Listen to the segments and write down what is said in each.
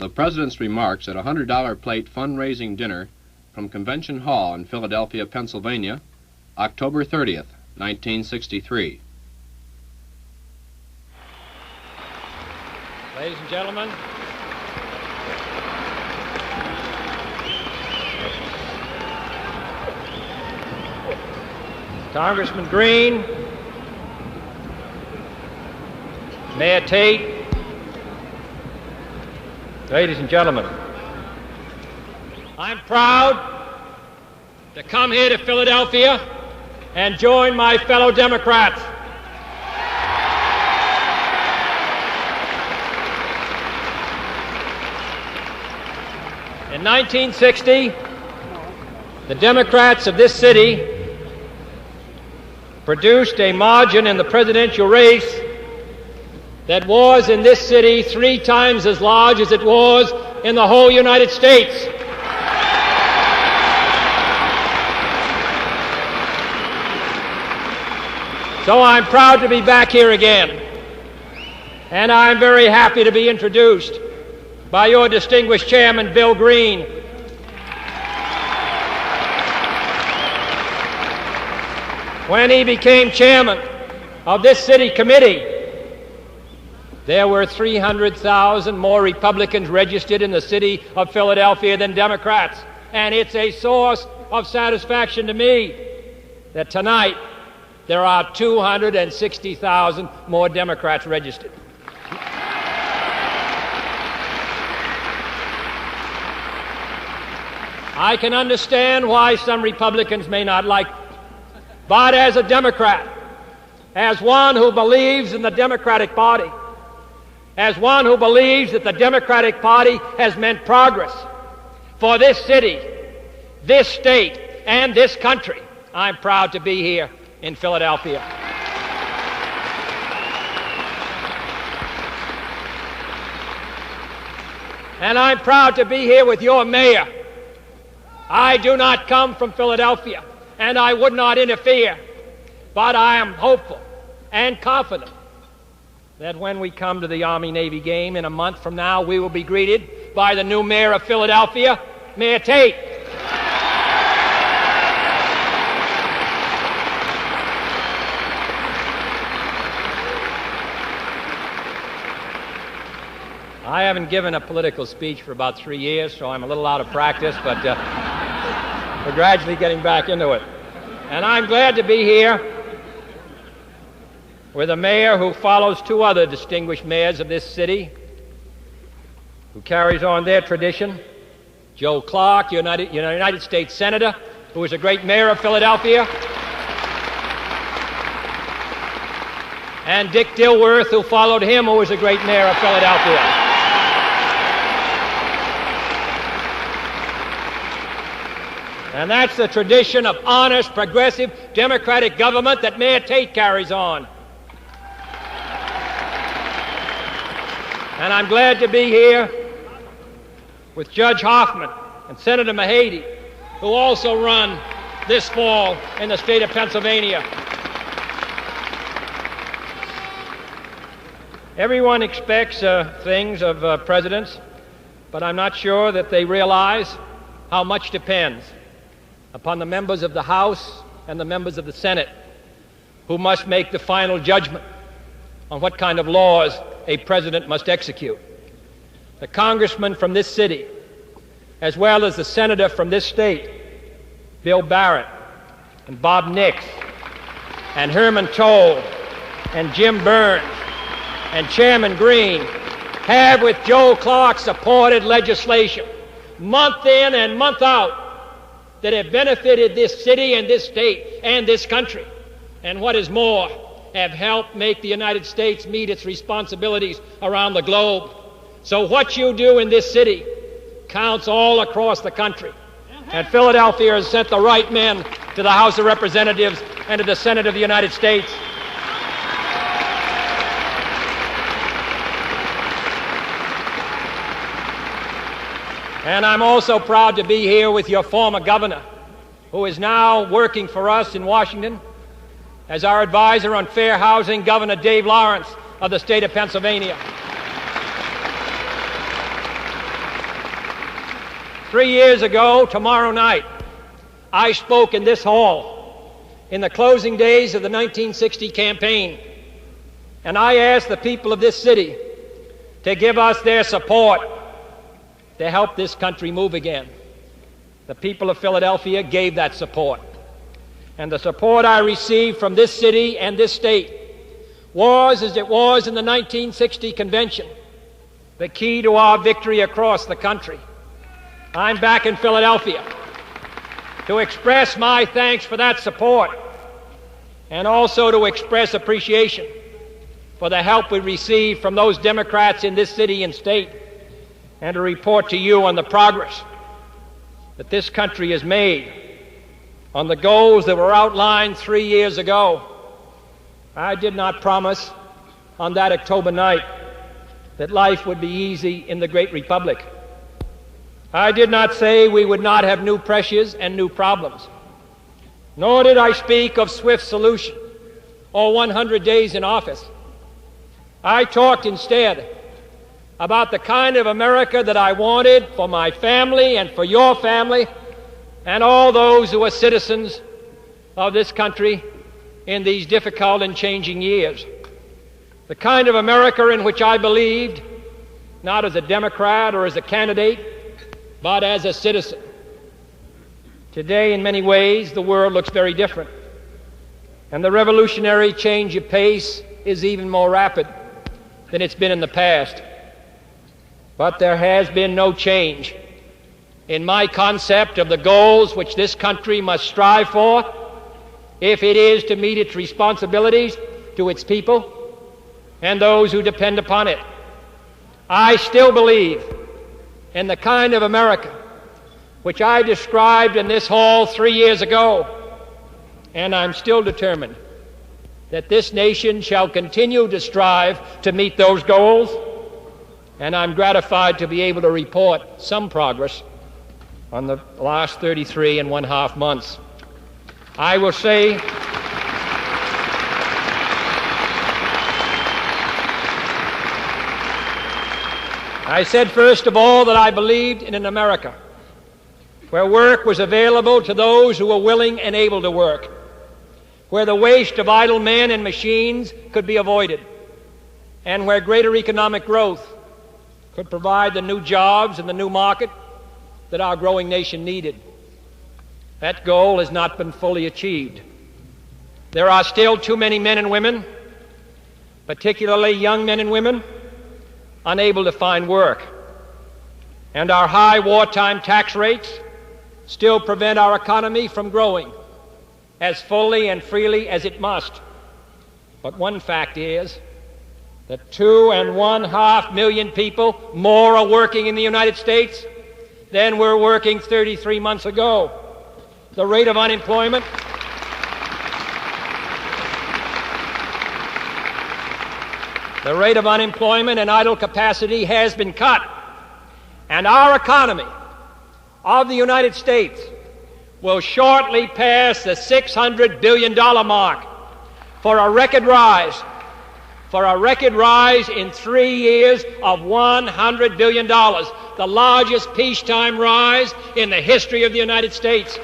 The President's remarks at a $100 plate fundraising dinner from Convention Hall in Philadelphia, Pennsylvania, October 30th, 1963. Ladies and gentlemen, Congressman Green, Mayor Tate, ladies and gentlemen, I'm proud to come here to Philadelphia and join my fellow Democrats in 1960. The Democrats of this city produced a margin in the presidential race that was in this city 3 times as large as it was in the whole United States. So I'm proud to be back here again, and I'm very happy to be introduced by your distinguished chairman, Bill Green. When he became chairman of this city committee, there were 300,000 more Republicans registered in the city of Philadelphia than Democrats. And it's a source of satisfaction to me that tonight there are 260,000 more Democrats registered. I can understand why some Republicans may not like it. But as a Democrat, as one who believes in the Democratic Party, as one who believes that the Democratic Party has meant progress for this city, this state, and this country, I'm proud to be here in Philadelphia. And I'm proud to be here with your mayor. I do not come from Philadelphia, and I would not interfere, but I am hopeful and confident that when we come to the Army-Navy game in a month from now, we will be greeted by the new mayor of Philadelphia, Mayor Tate. I haven't given a political speech for about 3 years, so I'm a little out of practice, but we're gradually getting back into it. And I'm glad to be here with a mayor who follows 2 other distinguished mayors of this city, who carries on their tradition. Joe Clark, United States Senator, who was a great mayor of Philadelphia, and Dick Dilworth, who followed him, who was a great mayor of Philadelphia. And that's the tradition of honest, progressive, democratic government that Mayor Tate carries on. And I'm glad to be here with Judge Hoffman and Senator Mahady, who also run this fall in the state of Pennsylvania. Everyone expects things of presidents, but I'm not sure that they realize how much depends upon the members of the House and the members of the Senate, who must make the final judgment on what kind of laws a president must execute. The congressman from this city, as well as the senator from this state, Bill Barrett and Bob Nix and Herman Toll and Jim Burns and Chairman Green, have with Joe Clark supported legislation month in and month out that have benefited this city and this state and this country, and what is more, have helped make the United States meet its responsibilities around the globe. So what you do in this city counts all across the country. And Philadelphia has sent the right men to the House of Representatives and to the Senate of the United States. And I'm also proud to be here with your former governor, who is now working for us in Washington as our advisor on fair housing, Governor Dave Lawrence of the state of Pennsylvania. 3 years ago, tomorrow night, I spoke in this hall in the closing days of the 1960 campaign, and I asked the people of this city to give us their support to help this country move again. The people of Philadelphia gave that support. And the support I received from this city and this state was, as it was in the 1960 convention, the key to our victory across the country. I'm back in Philadelphia to express my thanks for that support and also to express appreciation for the help we received from those Democrats in this city and state, and to report to you on the progress that this country has made on the goals that were outlined 3 years ago. I did not promise on that October night that life would be easy in the great republic. I did not say we would not have new pressures and new problems. Nor did I speak of swift solution or 100 days in office. I talked instead about the kind of America that I wanted for my family and for your family and all those who are citizens of this country in these difficult and changing years. The kind of America in which I believed, not as a Democrat or as a candidate, but as a citizen. Today, in many ways, the world looks very different, and the revolutionary change of pace is even more rapid than it's been in the past. But there has been no change in my concept of the goals which this country must strive for if it is to meet its responsibilities to its people and those who depend upon it. I still believe in the kind of America which I described in this hall 3 years ago, and I'm still determined that this nation shall continue to strive to meet those goals, and I'm gratified to be able to report some progress on the last 33 and 1/2 months. I will say I said, first of all, that I believed in an America where work was available to those who were willing and able to work, where the waste of idle men and machines could be avoided, and where greater economic growth could provide the new jobs and the new market that our growing nation needed. That goal has not been fully achieved. There are still too many men and women, particularly young men and women, unable to find work. And our high wartime tax rates still prevent our economy from growing as fully and freely as it must. But one fact is that 2.5 million people more are working in the United States than were working 33 months ago. The rate of unemployment and idle capacity has been cut, and our economy of the United States will shortly pass the $600 billion mark for a record rise in 3 years of $100 billion, the largest peacetime rise in the history of the United States.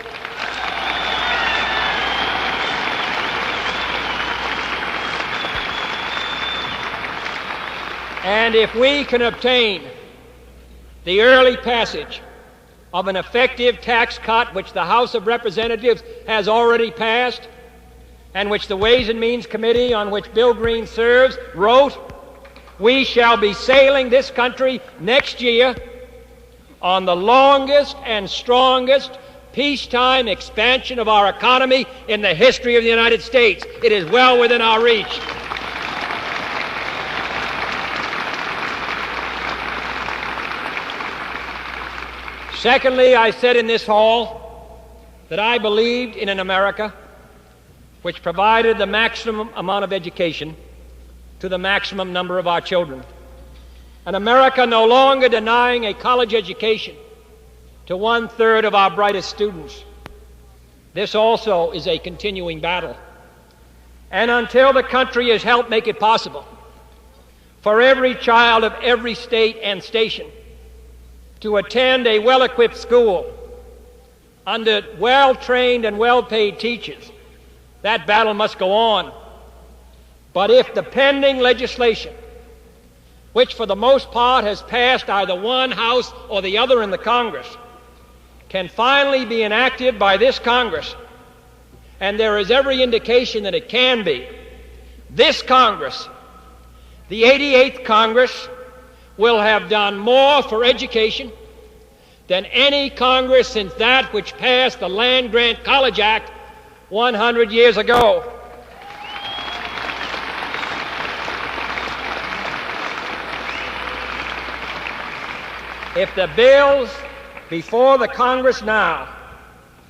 And if we can obtain the early passage of an effective tax cut, which the House of Representatives has already passed, and which the Ways and Means Committee, on which Bill Green serves, wrote, we shall be sailing this country next year on the longest and strongest peacetime expansion of our economy in the history of the United States. It is well within our reach. Secondly, I said in this hall that I believed in an America which provided the maximum amount of education to the maximum number of our children. An America no longer denying a college education to 1/3 of our brightest students. This also is a continuing battle. And until the country has helped make it possible for every child of every state and station to attend a well-equipped school under well-trained and well-paid teachers. That battle must go on. But if the pending legislation, which for the most part has passed either one house or the other in the Congress, can finally be enacted by this Congress, and there is every indication that it can be, this Congress, the 88th Congress, will have done more for education than any Congress since that which passed the Land Grant College Act 100 years ago. If the bills before the Congress now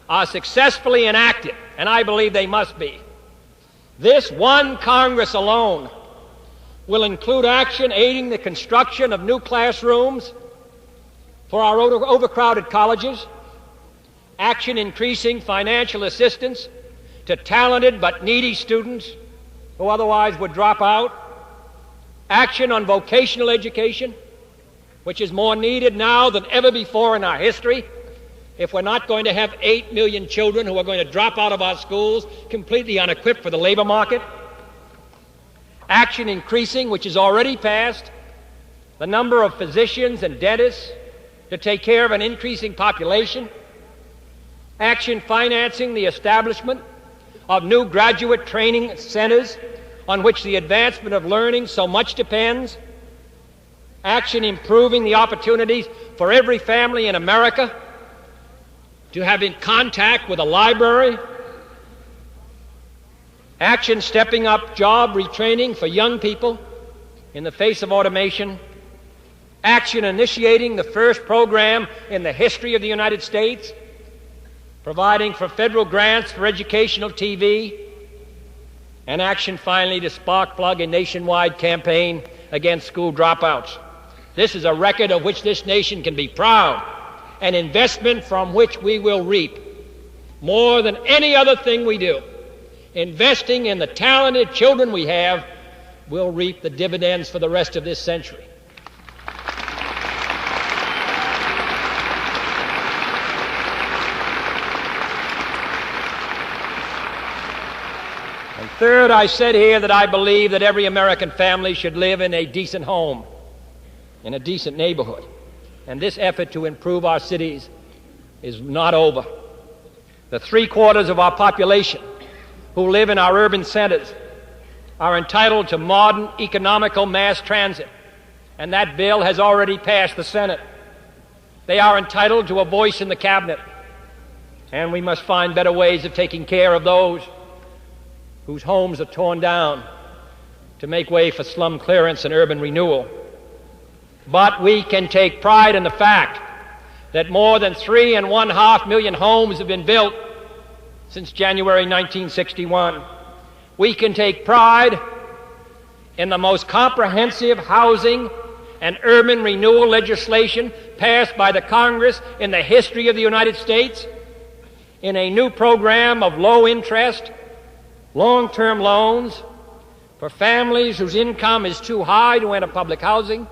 are successfully enacted, and I believe they must be, this one Congress alone will include action aiding the construction of new classrooms for our overcrowded colleges, action increasing financial assistance to talented but needy students who otherwise would drop out, action on vocational education, which is more needed now than ever before in our history if we're not going to have 8 million children who are going to drop out of our schools completely unequipped for the labor market. Action increasing, which is already passed, the number of physicians and dentists to take care of an increasing population. Action financing the establishment of new graduate training centers on which the advancement of learning so much depends. Action improving the opportunities for every family in America to have in contact with a library. Action stepping up job retraining for young people in the face of automation. Action initiating the first program in the history of the United States, providing for federal grants for educational TV. And action finally to spark plug a nationwide campaign against school dropouts. This is a record of which this nation can be proud, an investment from which we will reap more than any other thing we do. Investing in the talented children we have will reap the dividends for the rest of this century. And third, I said here that I believe that every American family should live in a decent home, in a decent neighborhood. And this effort to improve our cities is not over. The 3/4 of our population who live in our urban centers are entitled to modern economical mass transit, and that bill has already passed the Senate. They are entitled to a voice in the cabinet, and we must find better ways of taking care of those whose homes are torn down to make way for slum clearance and urban renewal. But we can take pride in the fact that more than 3.5 million homes have been built since January 1961. We can take pride in the most comprehensive housing and urban renewal legislation passed by the Congress in the history of the United States, in a new program of low-interest, long-term loans for families whose income is too high to enter public housing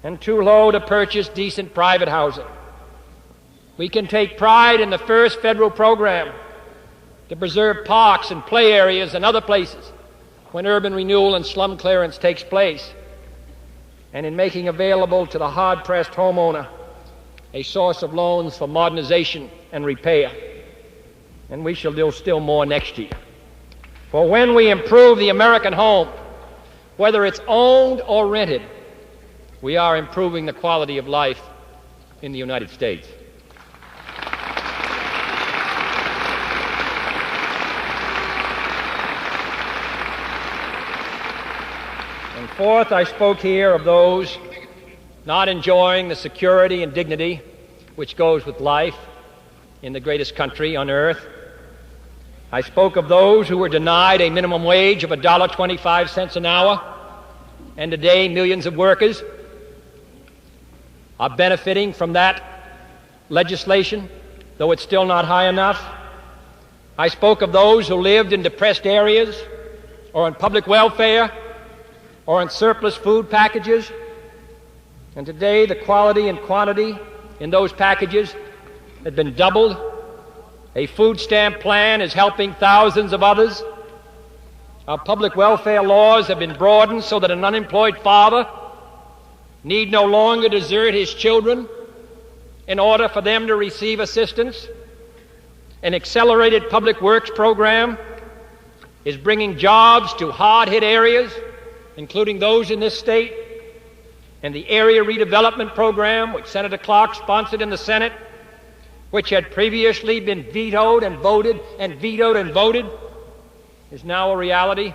and too low to purchase decent private housing. We can take pride in the first federal program to preserve parks and play areas and other places when urban renewal and slum clearance takes place, and in making available to the hard-pressed homeowner a source of loans for modernization and repair. And we shall do still more next year. For when we improve the American home, whether it's owned or rented, we are improving the quality of life in the United States. And fourth, I spoke here of those not enjoying the security and dignity which goes with life in the greatest country on earth. I spoke of those who were denied a minimum wage of $1.25 an hour, and today millions of workers are benefiting from that legislation, though it's still not high enough. I spoke of those who lived in depressed areas or on public welfare or on surplus food packages. And today, the quality and quantity in those packages has been doubled. A food stamp plan is helping thousands of others. Our public welfare laws have been broadened so that an unemployed father need no longer desert his children in order for them to receive assistance. An accelerated public works program is bringing jobs to hard-hit areas, including those in this state, and the area redevelopment program, which Senator Clark sponsored in the Senate, which had previously been vetoed and voted and vetoed and voted, is now a reality,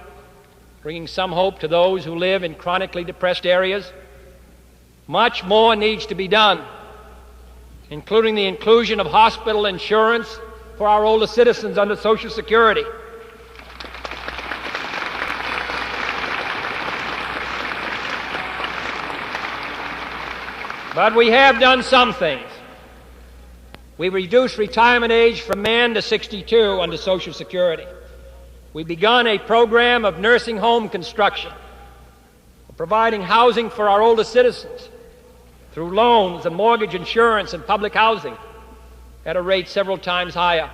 bringing some hope to those who live in chronically depressed areas. Much more needs to be done, including the inclusion of hospital insurance for our older citizens under Social Security. But we have done some things. We reduced retirement age from man to 62 under Social Security. We've begun a program of nursing home construction, providing housing for our older citizens through loans and mortgage insurance and public housing at a rate several times higher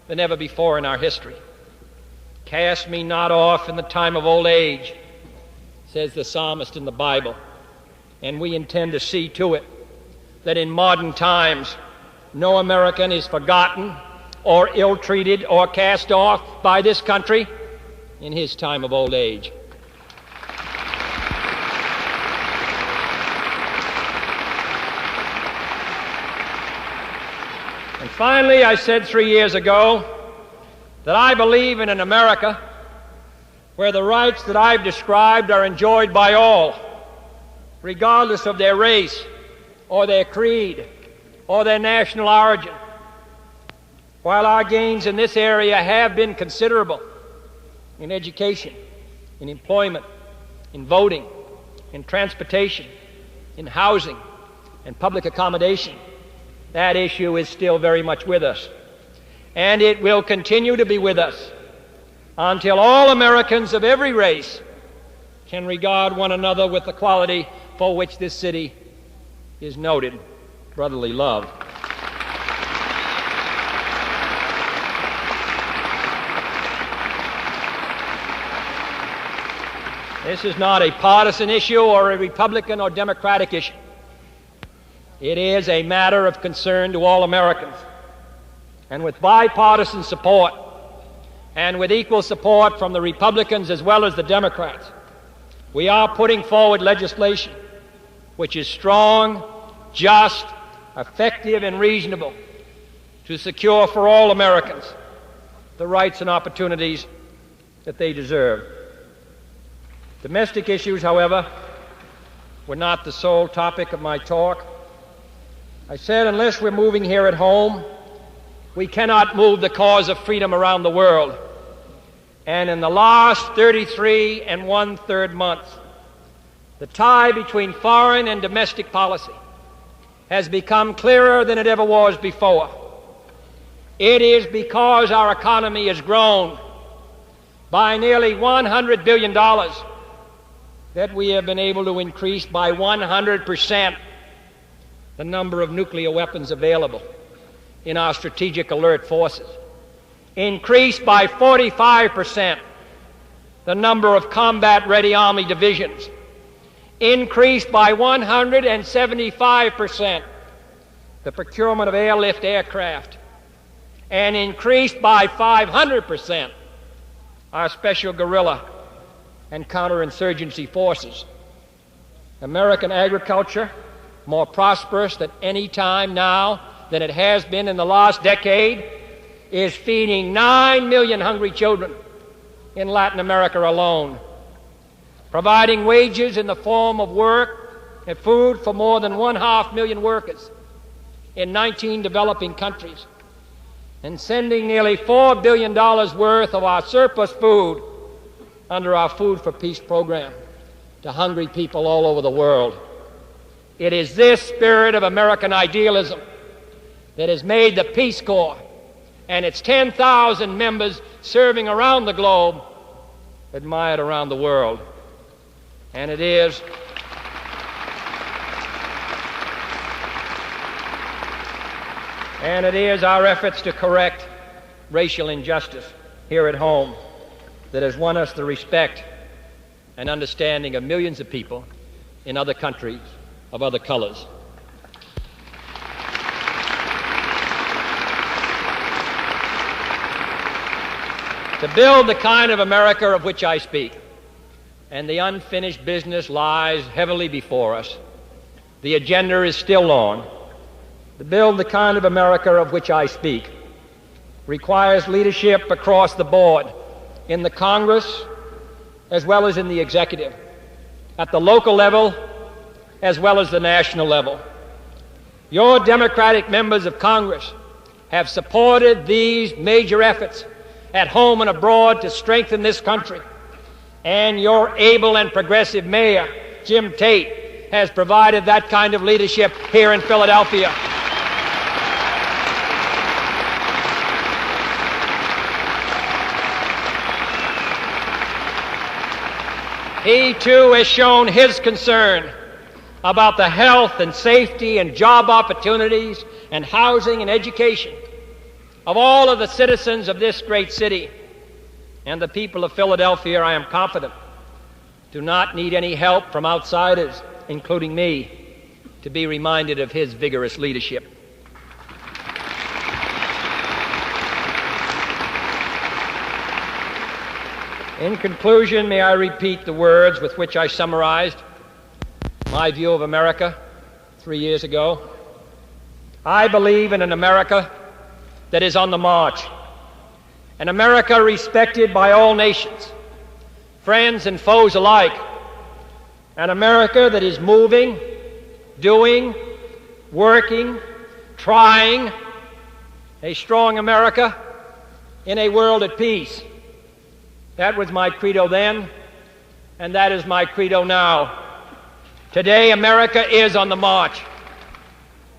than ever before in our history. Cast me not off in the time of old age, says the psalmist in the Bible. And we intend to see to it that in modern times no American is forgotten or ill-treated or cast off by this country in his time of old age. And finally, I said 3 years ago that I believe in an America where the rights that I've described are enjoyed by all, regardless of their race or their creed or their national origin. While our gains in this area have been considerable in education, in employment, in voting, in transportation, in housing, and public accommodation, that issue is still very much with us. And it will continue to be with us until all Americans of every race can regard one another with the quality for which this city is noted: brotherly love. This is not a partisan issue or a Republican or Democratic issue. It is a matter of concern to all Americans. And with bipartisan support, and with equal support from the Republicans as well as the Democrats, we are putting forward legislation which is strong, just, effective, and reasonable to secure for all Americans the rights and opportunities that they deserve. Domestic issues, however, were not the sole topic of my talk. I said unless we're moving here at home, we cannot move the cause of freedom around the world. And in the last 33 1/3 months, the tie between foreign and domestic policy has become clearer than it ever was before. It is because our economy has grown by nearly $100 billion that we have been able to increase by 100% the number of nuclear weapons available in our strategic alert forces, increased by 45% the number of combat-ready Army divisions, increased by 175% the procurement of airlift aircraft, and increased by 500% our special guerrilla and counterinsurgency forces. American agriculture, more prosperous than any time now than it has been in the last decade, is feeding 9 million hungry children in Latin America alone, providing wages in the form of work and food for more than 1/2 million workers in 19 developing countries, and sending nearly $4 billion worth of our surplus food under our Food for Peace program to hungry people all over the world. It is this spirit of American idealism that has made the Peace Corps and its 10,000 members serving around the globe admired around the world. And it is And it is our efforts to correct racial injustice here at home that has won us the respect and understanding of millions of people in other countries of other colors. To build the kind of America of which I speak, and the unfinished business lies heavily before us, the agenda is still long. To build the kind of America of which I speak requires leadership across the board, in the Congress as well as in the executive, at the local level as well as the national level. Your Democratic members of Congress have supported these major efforts at home and abroad to strengthen this country. And your able and progressive mayor, Jim Tate, has provided that kind of leadership here in Philadelphia. He, too, has shown his concern about the health and safety and job opportunities and housing and education of all of the citizens of this great city. And the people of Philadelphia, I am confident, do not need any help from outsiders, including me, to be reminded of his vigorous leadership. In conclusion, may I repeat the words with which I summarized my view of America 3 years ago. I believe in an America that is on the march, an America respected by all nations, friends and foes alike, an America that is moving, doing, working, trying, a strong America in a world at peace. That was my credo then, and that is my credo now. Today, America is on the march,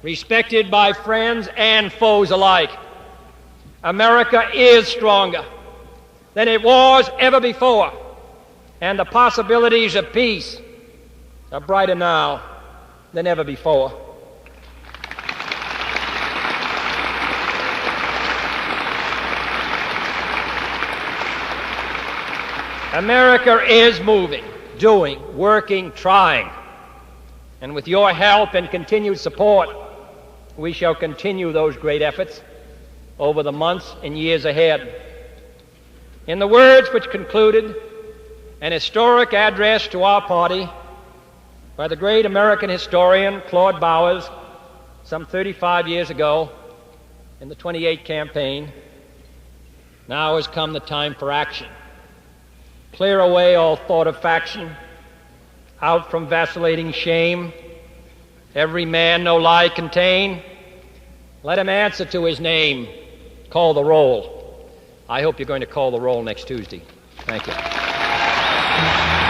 respected by friends and foes alike. America is stronger than it was ever before, and the possibilities of peace are brighter now than ever before. America is moving, doing, working, trying. And with your help and continued support, we shall continue those great efforts over the months and years ahead. In the words which concluded an historic address to our party by the great American historian Claude Bowers some 35 years ago in the 28 campaign, now has come the time for action. Clear away all thought of faction, out from vacillating shame. Every man no lie contain. Let him answer to his name. Call the roll. I hope you're going to call the roll next Tuesday. Thank you.